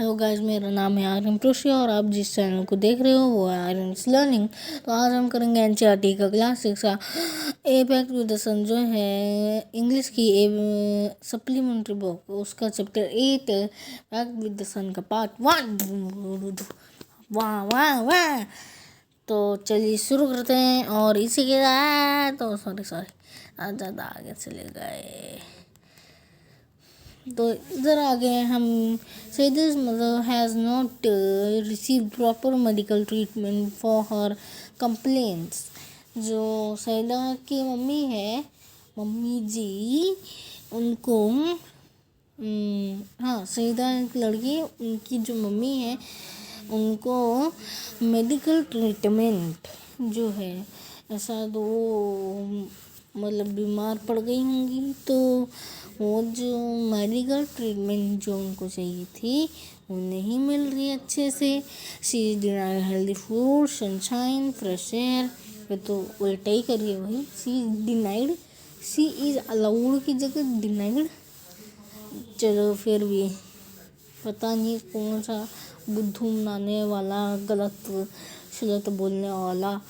Hello guys, मेरा नाम है आर्यन प्रोशी और आप जिस चैनल को देख रहे हो वो है आर्यन्स लर्निंग। तो आज हम करेंगे एनसीईआरटी का क्लास 6 का ए बैक टू द सन जो है इंग्लिश की सप्लीमेंट्री बुक, उसका चैप्टर 8 बैक विद द सन का पार्ट 1। वाह वाह वाह। तो चलिए शुरू करते हैं। और इसी के साथ तो सॉरी आज ज़्यादा आगे चले गए। तो इधर आगे हम Saida's mother has not received proper medical treatment for her complaints। जो सैदा की मम्मी है, मम्मी जी, उनको हाँ सैदा एक लड़की, उनकी जो मम्मी है उनको मेडिकल ट्रीटमेंट जो है ऐसा तो मतलब बीमार पड़ गई होंगी, तो वो जो मेडिकल ट्रीटमेंट जो उनको चाहिए थी वो नहीं मिल रही अच्छे से। She is denied healthy food, sunshine, fresh air. वे तो उल्टा ही करिए वही। She is denied, she is allowed की जगह डिनाइड। चलो फिर भी पता नहीं कौन सा बुद्धू बनाने वाला गलत बोलने वाला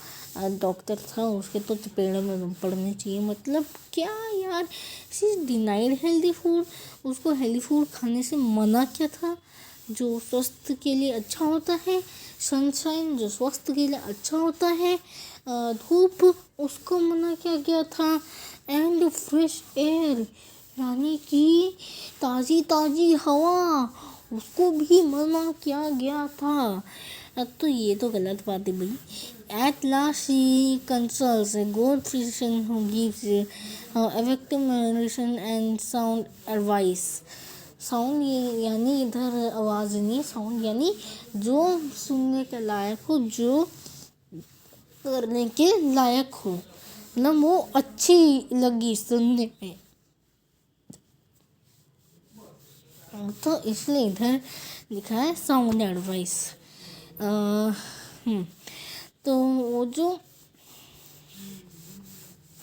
डॉक्टर था, उसके तो चपेड़े में पड़ने चाहिए। मतलब क्या यार, शी डिनाइड हेल्दी फूड। उसको हेल्दी फूड खाने से मना क्या था जो स्वास्थ्य के लिए अच्छा होता है, सनशाइन जो स्वास्थ्य के लिए अच्छा होता है, धूप उसको मना किया गया था, एंड फ्रेश एयर यानी कि ताज़ी ताज़ी हवा उसको भी मना किया गया था। अब तो ये तो गलत बात है भाई। At last she consults a good physician who gives effective medication and sound advice। Sound यानी इधर आवाज़ नहीं, साउंड यानी जो सुनने के लायक हो, जो करने के लायक हो, मतलब वो अच्छी लगी सुनने में, तो इसलिए इधर लिखा है साउंड एडवाइस। तो वो जो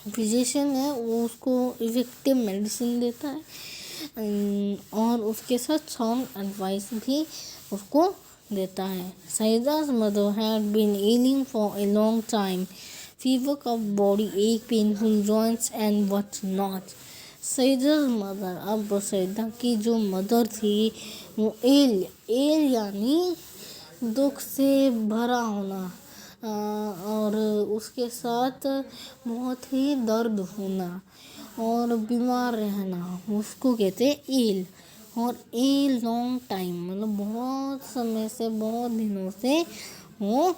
फिजिशियन है वो उसको इफेक्टिव मेडिसिन देता है और उसके साथ साउंड एडवाइस भी उसको देता है। सईदा's mother had been ailing for a long time, fever, cough, body ache, painful joints and what not। सईदा's mother, अब सईदा की जो मदर थी वो एल यानी दुख से भरा होना और उसके साथ बहुत ही दर्द होना और बीमार रहना, उसको कहते हैं एल। और ए लॉन्ग टाइम मतलब बहुत समय से, बहुत दिनों से वो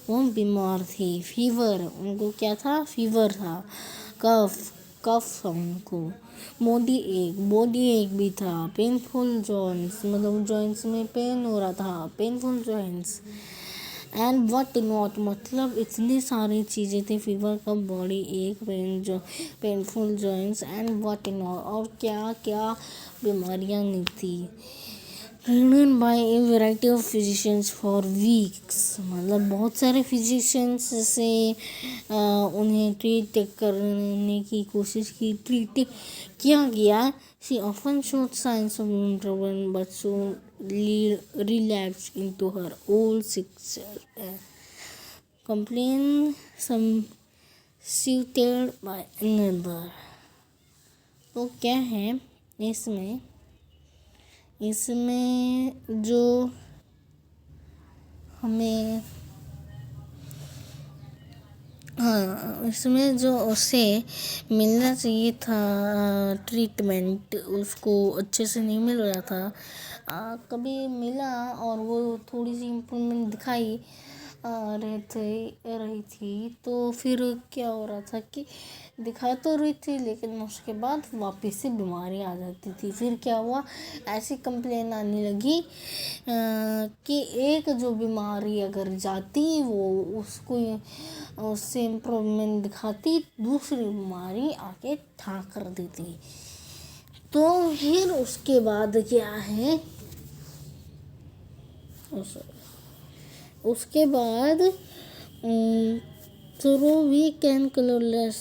वो बीमार थी। फीवर, उनको क्या था, फीवर था। कफ उनको। बॉडी एक भी था। पेनफुल जॉइंट्स मतलब जॉइंट्स में पेन हो रहा था, painful joints. And what not मतलब इतनी सारी चीज़ें थी। फीवर, कफ, बॉडी एक, painful joints and what not, और क्या क्या बीमारियां नहीं थी। Treated by A variety of physicians for weeks मतलब बहुत सारे फिजिशियंस से उन्हें ट्रीट करने की कोशिश की, ट्रीट किया गया। She often showed signs of intervention but soon relapsed into her old complaint substituted by another। तो क्या है इसमें जो हमें इसमें जो उसे मिलना चाहिए था ट्रीटमेंट, उसको अच्छे से नहीं मिल रहा था। कभी मिला और वो थोड़ी सी इम्प्रूवमेंट दिखाई रही थी, तो फिर क्या हो रहा था कि दिखा तो रही थी लेकिन उसके बाद वापस से बीमारी आ जाती थी। फिर क्या हुआ, ऐसी कंप्लेन आने लगी कि एक जो बीमारी अगर जाती वो उससे इम्प्रूवमेंट दिखाती, दूसरी बीमारी आके ठाक कर देती। तो फिर उसके बाद क्या है, उसके बाद through weak and colorless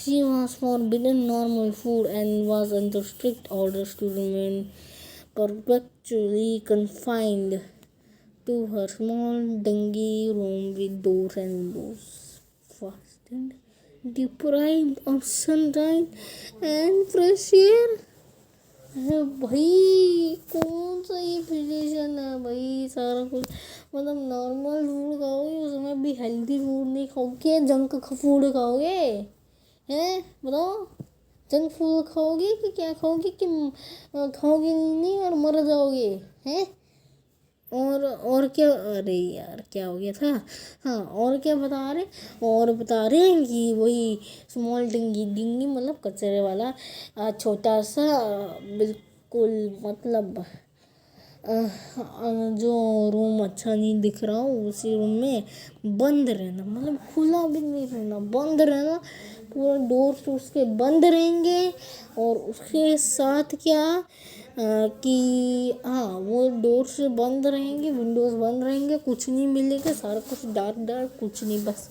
She was forbidden normal food and was under strict orders to remain perpetually confined to her small dingy room with doors and windows fastened, deprived of sunlight and fresh air. अरे भाई कौन सा ये physician है भाई, सारा कुछ मतलब नॉर्मल फूड खाओगे उसमें भी हेल्दी फूड नहीं खाओगे, जंक फूड खाओगे हैं, बताओ जंक फूड खाओगे कि क्या खाओगे कि खाओगे नहीं और मर जाओगे हैं। और क्या, अरे यार क्या हो गया था, हाँ और क्या बता रहे हैं कि वही स्मॉल डिंगी डिंगी मतलब कचरे वाला छोटा सा बिल्कुल मतलब जो रूम अच्छा नहीं दिख रहा हो उसी रूम में बंद रहना, मतलब खुला भी नहीं रहना, बंद रहना, पूरा डोर उसके बंद रहेंगे। और उसके साथ क्या कि हाँ वो डोर्स बंद रहेंगे, विंडोज़ बंद रहेंगे, कुछ नहीं मिलेगा, सारा कुछ डार्क डार्क, कुछ नहीं, बस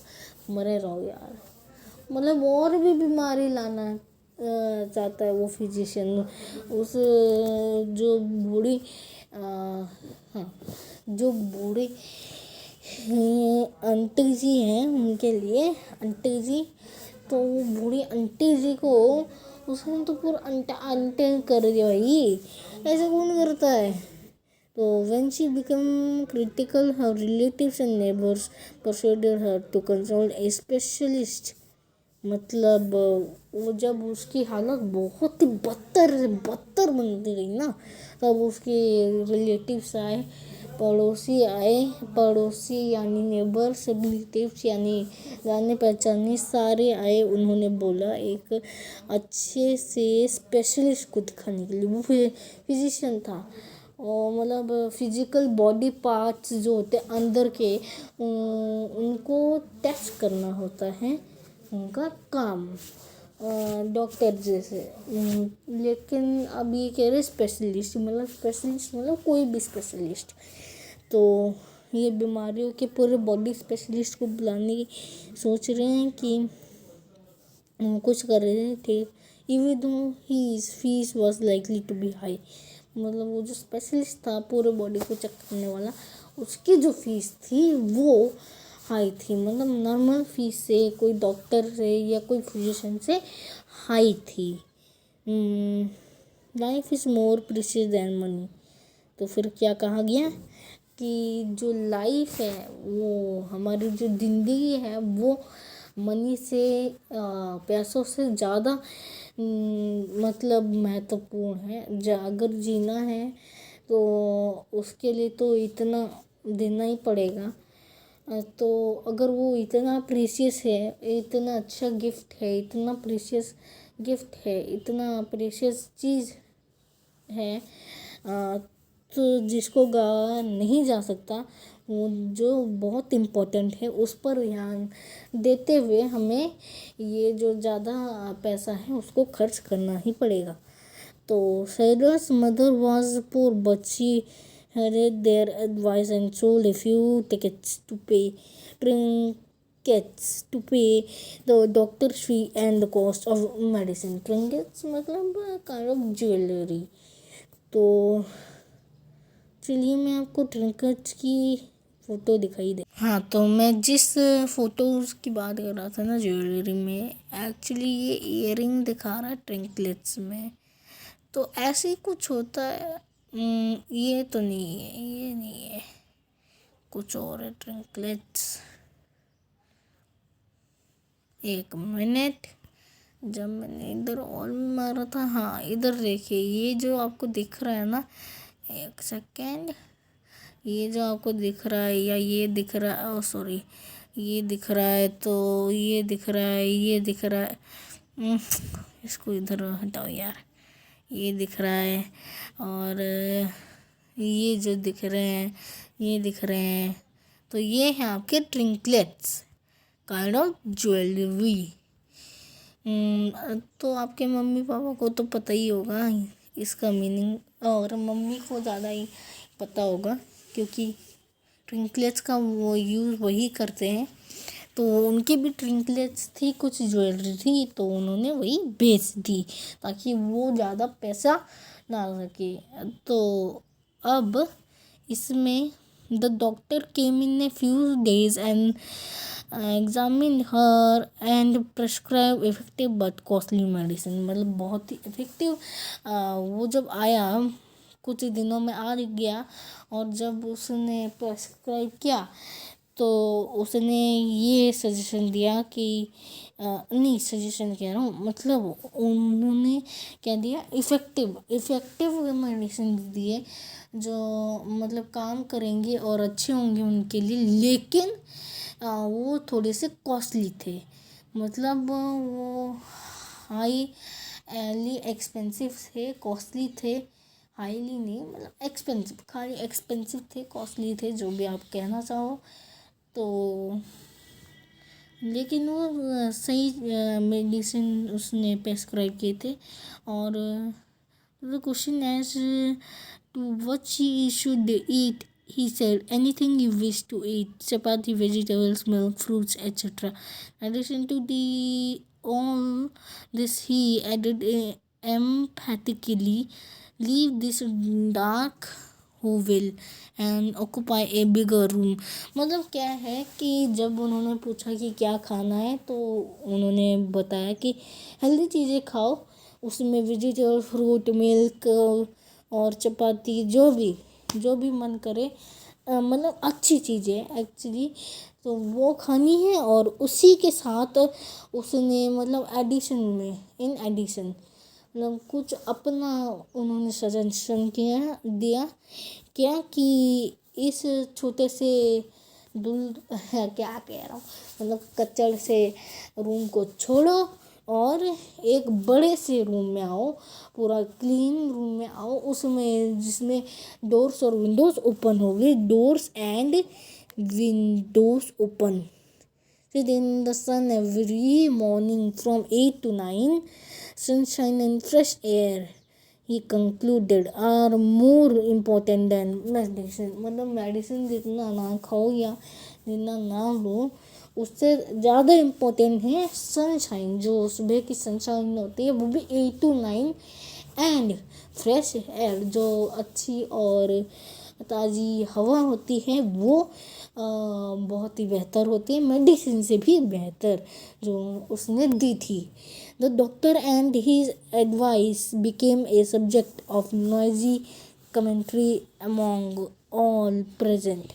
मरे रहो यार। मतलब और भी बीमारी लाना चाहता है वो फिजिशियन उस जो बूढ़ी हाँ जो बूढ़ी आंटी जी हैं उनके लिए, आंटी जी तो वो बूढ़ी आंटी जी को उसने तो पूरा अंटे कर दिया भाई, ऐसा कौन करता है। तो when she became critical, her relatives and neighbors persuaded her to consult a specialist। मतलब वो जब उसकी हालत बहुत ही बदतर बनती गई ना, तब उसके रिलेटिव्स आए, पड़ोसी यानी नेबर्स, रिलेटिव्स यानी जाने पहचाने सारे आए। उन्होंने बोला एक अच्छे से स्पेशलिस्ट को दिखाने के लिए, वो फिजिशियन था और मतलब फिजिकल बॉडी पार्ट्स जो होते हैं अंदर के उनको टेस्ट करना होता है उनका काम, डॉक्टर जैसे। लेकिन अब ये कह रहे स्पेशलिस्ट मतलब कोई भी स्पेशलिस्ट, तो ये बीमारियों के पूरे बॉडी स्पेशलिस्ट को बुलाने की सोच रहे हैं कि कुछ कर रहे थे। Even though his fees was likely to be high, मतलब वो जो स्पेशलिस्ट था पूरे बॉडी को चेक करने वाला, उसकी जो फीस थी वो हाई थी, मतलब नॉर्मल फीस से, कोई डॉक्टर से या कोई फिजिशियन से हाई थी। Life is more precious than money. तो फिर क्या कहा गया कि जो लाइफ है वो हमारी जो ज़िंदगी है वो मनी से पैसों से ज़्यादा मतलब महत्वपूर्ण है। अगर जीना है तो उसके लिए तो इतना देना ही पड़ेगा। तो अगर वो इतना प्रीशियस है, इतना अच्छा गिफ्ट है, इतना प्रीशियस गिफ्ट है, इतना प्रीशियस चीज़ है तो जिसको गाया नहीं जा सकता, वो जो बहुत इम्पोर्टेंट है उस पर ध्यान देते हुए हमें ये जो ज़्यादा पैसा है उसको खर्च करना ही पड़ेगा। तो Sarah's mother was poor but she heeded their advice and sold a few tickets to pay trinkets to pay the doctor's fee and the cost of medicine। trinkets मतलब kind of ज्वेलरी। तो चलिए मैं आपको ट्रिंकेट्स की photo दिखाई दे। हाँ तो मैं जिस फ़ोटोज़ की बात कर रहा था ना ज्वेलरी में, एक्चुअली ये ईयरिंग दिखा रहा है ट्रिंकलेट्स में, तो ऐसे ही कुछ होता है। ये तो नहीं है, ये नहीं है, कुछ और है ट्रिंकलेट्स। एक मिनट, जब मैंने इधर और मारा था, हाँ इधर देखिए, ये जो आपको दिख रहा है ना, एक सेकेंड, ये जो आपको दिख रहा है या ये दिख रहा है, ओ सॉरी, ये दिख रहा है, तो ये दिख रहा है, ये दिख रहा है, इसको इधर हटाओ यार, ये दिख रहा है और ये जो दिख रहे हैं, ये दिख रहे हैं, तो ये हैं आपके ट्रिंकलेट्स, काइंड ऑफ ज्वेलरी। तो आपके मम्मी पापा को तो पता ही होगा इसका मीनिंग, और मम्मी को ज़्यादा ही पता होगा क्योंकि ट्रिंकलेट्स का वो यूज़ वही करते हैं तो उनकी भी ट्रिंकलेट्स थी, कुछ ज्वेलरी थी, तो उन्होंने वही बेच दी ताकि वो ज़्यादा पैसा ना सके। तो अब इसमें the doctor came in a few days and examine her and prescribe effective but costly medicine, मतलब बहुत ही इफेक्टिव। वो जब आया कुछ दिनों में आ गया, और जब उसने प्रेस्क्राइब किया तो उसने ये सजेशन दिया कि नहीं, सजेशन कह रहा हूँ, मतलब उन्होंने क्या दिया, इफ़ेक्टिव मेडिसिन दिए जो मतलब काम करेंगे और अच्छे होंगे उनके लिए, लेकिन वो थोड़े से कॉस्टली थे, मतलब वो हाईली एक्सपेंसिव थे, कॉस्टली थे, हाईली नहीं मतलब एक्सपेंसिव, खाली एक्सपेंसिव थे, कॉस्टली थे, जो भी आप कहना चाहो। तो लेकिन वो सही मेडिसिन उसने प्रेस्क्राइब किए थे। और the question as to what she should eat, he said anything you wish to eat, chapati, vegetables, milk, fruits, etc. In addition to the all this, he added emphatically, leave this dark who will and occupy a bigger room। मतलब क्या है कि जब उन्होंने पूछा कि क्या खाना है, तो उन्होंने बताया कि हेल्दी चीज़ें खाओ, उसमें वेजिटेबल, फ्रूट, मिल्क और चपाती, जो भी मन करे, मतलब अच्छी चीज़ें एक्चुअली तो वो खानी है। और उसी के साथ उसने मतलब इन एडिशन मतलब कुछ अपना उन्होंने सजेशन दिया क्या कि इस छोटे से क्या कह रहा हूँ, मतलब कच्चड़ से रूम को छोड़ो और एक बड़े से रूम में आओ, पूरा क्लीन रूम में आओ, उसमें जिसमें डोर्स और विंडोज ओपन हो गए, doors and Windows open. Sit in the sun every morning from 8 to 9. Sunshine and fresh air, he concluded, are more important than medicine। मतलब मेडिसिन जितना ना खाओ या जितना ना लो, उससे ज़्यादा इम्पोर्टेंट है सनशाइन, जो सुबह की सनशाइन होती है, वो भी 8 to 9, एंड फ्रेश एयर, जो अच्छी और ताज़ी हवा होती है, वो बहुत ही बेहतर होती है, मेडिसिन से भी बेहतर, जो उसने दी थी। The doctor and his advice became a subject of noisy commentary among all present.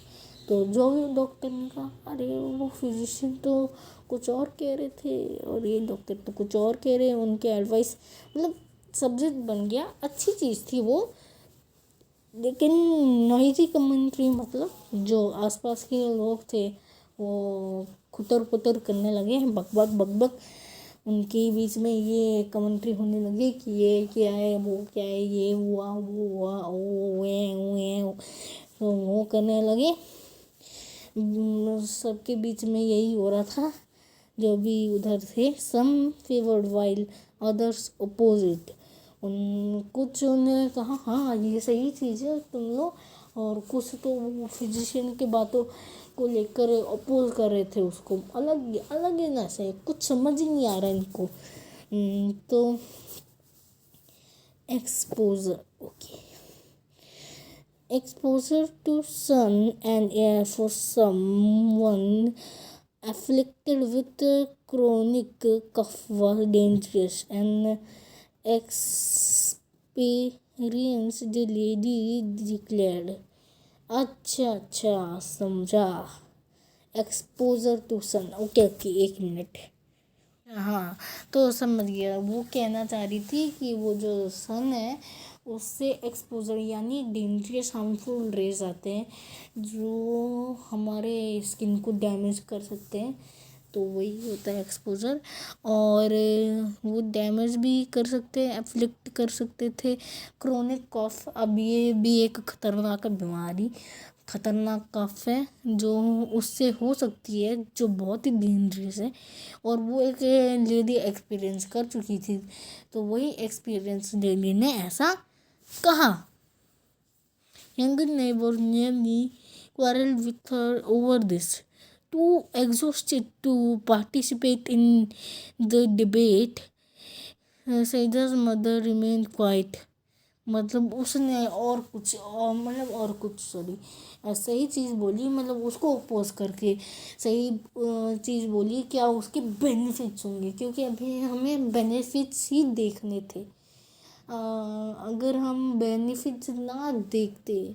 तो जो भी डॉक्टर ने कहा, अरे वो फिजिशियन तो कुछ और कह रहे थे और ये डॉक्टर तो कुछ और कह रहे हैं, उनके एडवाइस मतलब सब्जेक्ट बन गया, अच्छी चीज़ थी वो। लेकिन नॉइजी कमेंट्री मतलब जो आसपास के लोग थे वो खुतर पुतर करने लगे, बकबक बकबक, उनके बीच में ये कमेंट्री होने लगी कि ये क्या है, वो क्या है, ये हुआ वो हुआ, ओ तो वो करने लगे। सबके बीच में यही हो रहा था, जो भी उधर थे, सम फेवर्ड वाइल अदर्स अपोजिट। कुछ ने कहा हाँ ये सही चीज़ है तुम लो, और कुछ तो फिजिशियन की बातों को लेकर अपोज कर रहे थे उसको, अलग ही ना से, कुछ समझ ही नहीं आ रहा इनको। तो exposure, okay, exposure to sun and air for someone afflicted with chronic cough was dangerous, and experience, the lady declared। अच्छा समझा, एक्सपोजर टू सन, ओके एक मिनट, हाँ तो समझ गया, वो कहना चाह रही थी कि वो जो सन है उससे एक्सपोजर यानी डेंजरस हार्मफुल रेज आते हैं जो हमारे स्किन को डैमेज कर सकते हैं, तो वही होता है एक्सपोजर। और वो डैमेज भी कर सकते हैं, एफ्लिक्ट कर सकते थे। क्रोनिक कॉफ, अब ये भी एक खतरनाक कफ है जो उससे हो सकती है, जो बहुत ही डेंजरस है, और वो एक लेडी एक्सपीरियंस कर चुकी थी, तो वही एक्सपीरियंस लेडी ने ऐसा कहा। Younger neighbour nearly quarreled with her over this, too exhausted to participate in the debate, Saida's mother remained quiet. मतलब उसने और कुछ सॉरी सही चीज़ बोली, मतलब उसको अपोज करके सही चीज़ बोली, क्या उसके बेनिफिट्स होंगे, क्योंकि अभी हमें बेनिफिट्स ही देखने थे। अगर हम बेनिफिट्स ना देखते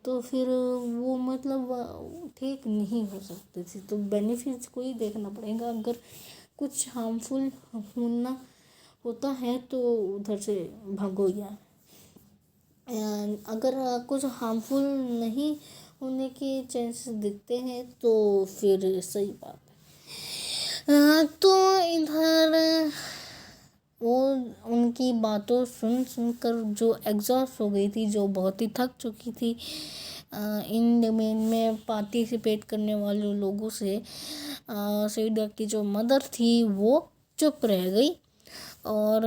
तो फिर वो मतलब ठीक नहीं हो सकते थे। तो बेनिफिट्स को ही देखना पड़ेगा। अगर कुछ हार्मफुल होना होता है तो उधर से भागो यार। अगर कुछ हार्मफुल नहीं होने के चांसेस दिखते हैं तो फिर सही बात है। तो इधर वो उनकी बातों सुनकर जो एग्जॉस्ट हो गई थी, जो बहुत ही थक चुकी थी इन डिबेट में पार्टिसिपेट करने वाले लोगों से, सईदा की जो मदर थी वो चुप रह गई। और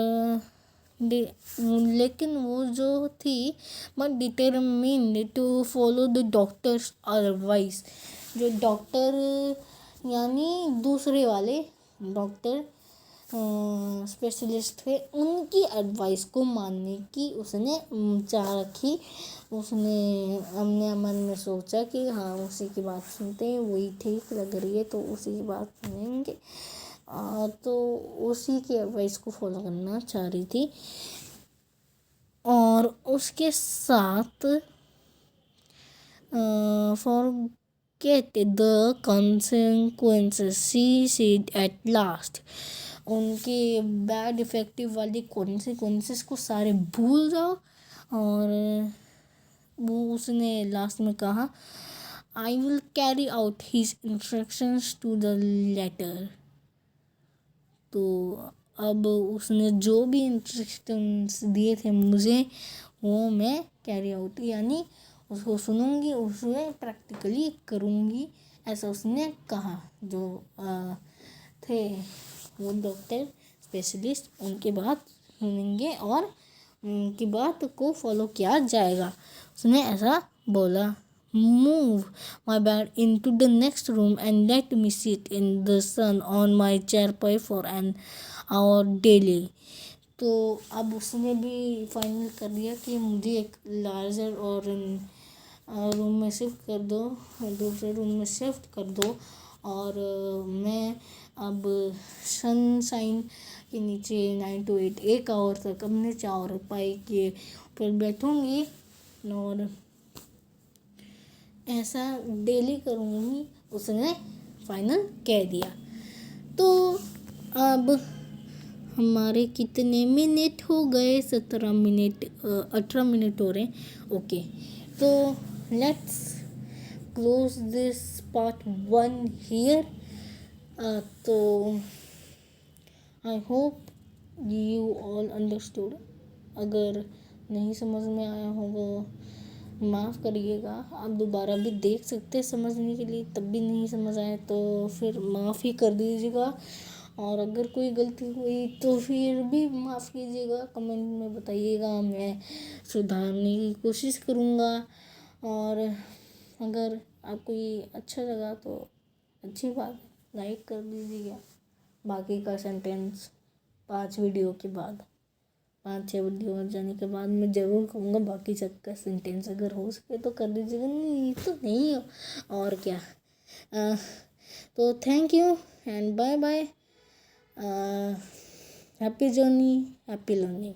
लेकिन वो जो थी but determined to follow the doctor's advice. जो डॉक्टर यानी दूसरे वाले डॉक्टर स्पेशलिस्ट थे, उनकी एडवाइस को मानने की उसने चाह रखी। उसने अपने मन में सोचा कि हाँ उसी की बात सुनते हैं, वही ठीक लग रही है तो उसी की बात सुनेंगे। तो उसी की एडवाइस को फॉलो करना चाह रही थी। और उसके साथ forget the consequences, she said at last। उनके बैड इफेक्टिव वाली कॉन्सिक्वेंसेस को सारे भूल जाओ। और वो उसने लास्ट में कहा, I will carry out his instructions to the letter. तो अब उसने जो भी इंस्ट्रक्शंस दिए थे मुझे, वो मैं कैरी आउट यानी उसको सुनूंगी, उसे प्रैक्टिकली करूंगी, ऐसा उसने कहा। जो थे वो डॉक्टर स्पेशलिस्ट, उनकी बात सुनेंगे और उनकी बात को फॉलो किया जाएगा, उसने ऐसा बोला। Move my bed into the next room and let me sit in the sun on my chairpie for an hour daily। तो अब उसने भी फाइनल कर दिया कि मुझे एक लार्जर और रूम में शिफ्ट कर दो, दूसरे रूम में शिफ्ट कर दो, और मैं अब सनशाइन के नीचे 9 to 8 1 आवर तक अपने चारपाई के पर बैठूंगी और ऐसा डेली करूँगी, उसने फाइनल कह दिया। तो अब हमारे कितने मिनट हो गए? 17 मिनट 18 मिनट हो रहे हैं। ओके, तो let's close this part 1 here. तो I hope you all understood. अगर नहीं समझ में आया होगा माफ़ करिएगा, आप दोबारा भी देख सकते हैं समझने के लिए, तब भी नहीं समझ आए तो फिर माफ़ ही कर दीजिएगा। और अगर कोई गलती हुई तो फिर भी माफ़ कीजिएगा, कमेंट में बताइएगा, मैं सुधारने की कोशिश करूँगा। और अगर आपको ये अच्छा लगा तो अच्छी बात, लाइक कर दीजिएगा। बाकी का सेंटेंस 5 वीडियो के बाद 5-6 वीडियो हो जाने के बाद मैं ज़रूर कहूँगा बाकी सब का सेंटेंस, अगर हो सके तो कर दीजिएगा, नहीं तो नहीं हो और क्या। तो thank you and bye bye. Happy journey, happy learning.